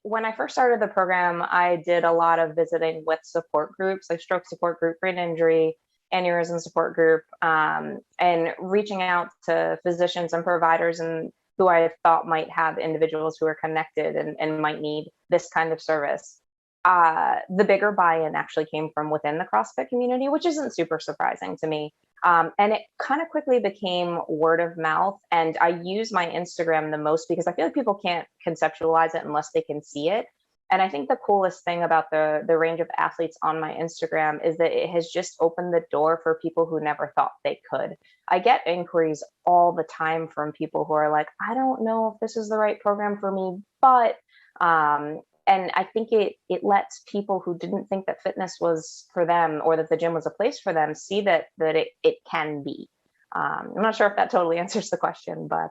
when I first started the program, I did a lot of visiting with support groups, like stroke support group, brain injury, aneurysm support group, and reaching out to physicians and providers and who I thought might have individuals who are connected and might need this kind of service. The bigger buy-in actually came from within the CrossFit community, which isn't super surprising to me. And it kind of quickly became word of mouth. And I use my Instagram the most because I feel like people can't conceptualize it unless they can see it. And I think the coolest thing about the range of athletes on my Instagram is that it has just opened the door for people who never thought they could. I get inquiries all the time from people who are like, I don't know if this is the right program for me, but and I think it lets people who didn't think that fitness was for them or that the gym was a place for them see that it can be. I'm not sure if that totally answers the question, but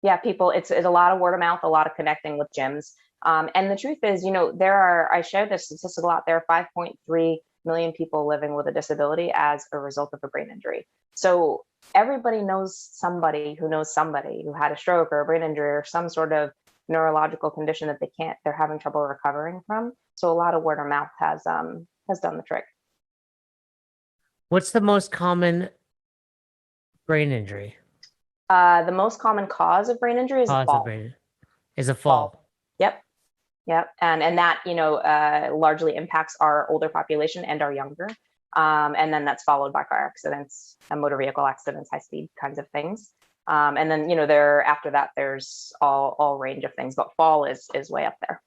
yeah, people, it's a lot of word of mouth, a lot of connecting with gyms. And the truth is, I share this statistic a lot. There are 5.3 million people living with a disability as a result of a brain injury. So everybody knows somebody who had a stroke or a brain injury or some sort of neurological condition that they're having trouble recovering from. So a lot of word of mouth has done the trick. What's the most common brain injury? The most common cause of brain injury is a Cause of fall. brain is a Fall. fall. Yep. Yep. And that, largely impacts our older population and our younger. And then that's followed by car accidents and motor vehicle accidents, high speed kinds of things. And then, after that, there's all range of things, but fall is way up there.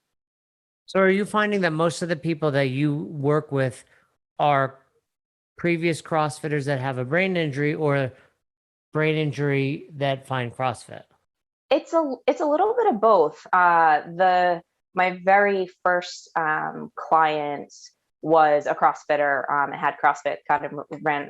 So are you finding that most of the people that you work with are previous CrossFitters that have a brain injury or brain injury that find CrossFit? It's a little bit of both. My very first client was a CrossFitter. It had CrossFit kind of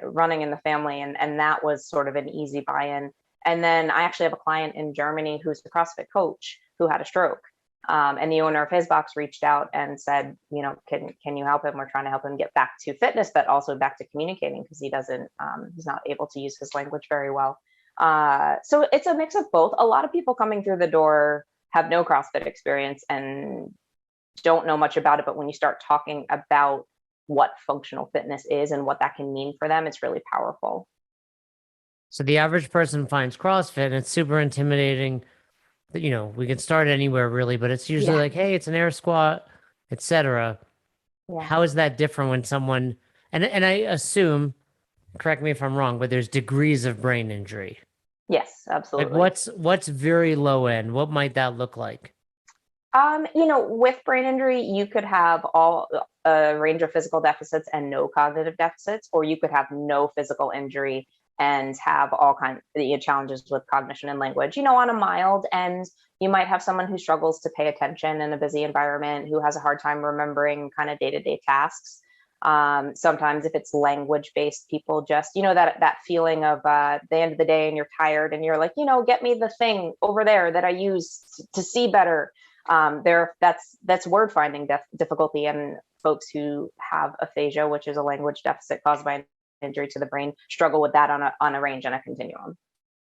running in the family, and that was sort of an easy buy-in. And then I actually have a client in Germany who's a CrossFit coach who had a stroke. And the owner of his box reached out and said, can you help him? We're trying to help him get back to fitness, but also back to communicating because he's not able to use his language very well. So it's a mix of both. A lot of people coming through the door have no CrossFit experience and don't know much about it. But when you start talking about what functional fitness is and what that can mean for them, it's really powerful. So the average person finds CrossFit and it's super intimidating. We can start anywhere really, but it's usually Yeah. like, hey, it's an air squat, etc. Yeah. How is that different when someone and I assume, correct me if I'm wrong, but there's degrees of brain injury. Yes, Like absolutely. what's very low end? What might that look like? With brain injury, you could have a range of physical deficits and no cognitive deficits, or you could have no physical injury and have all kinds of challenges with cognition and language. On a mild end, you might have someone who struggles to pay attention in a busy environment, who has a hard time remembering kind of day-to-day tasks. Sometimes if it's language-based, people just, that feeling of the end of the day and you're tired and you're like, get me the thing over there that I use to see better. That's word finding difficulty, and folks who have aphasia, which is a language deficit caused by an injury to the brain, struggle with that on a range and a continuum.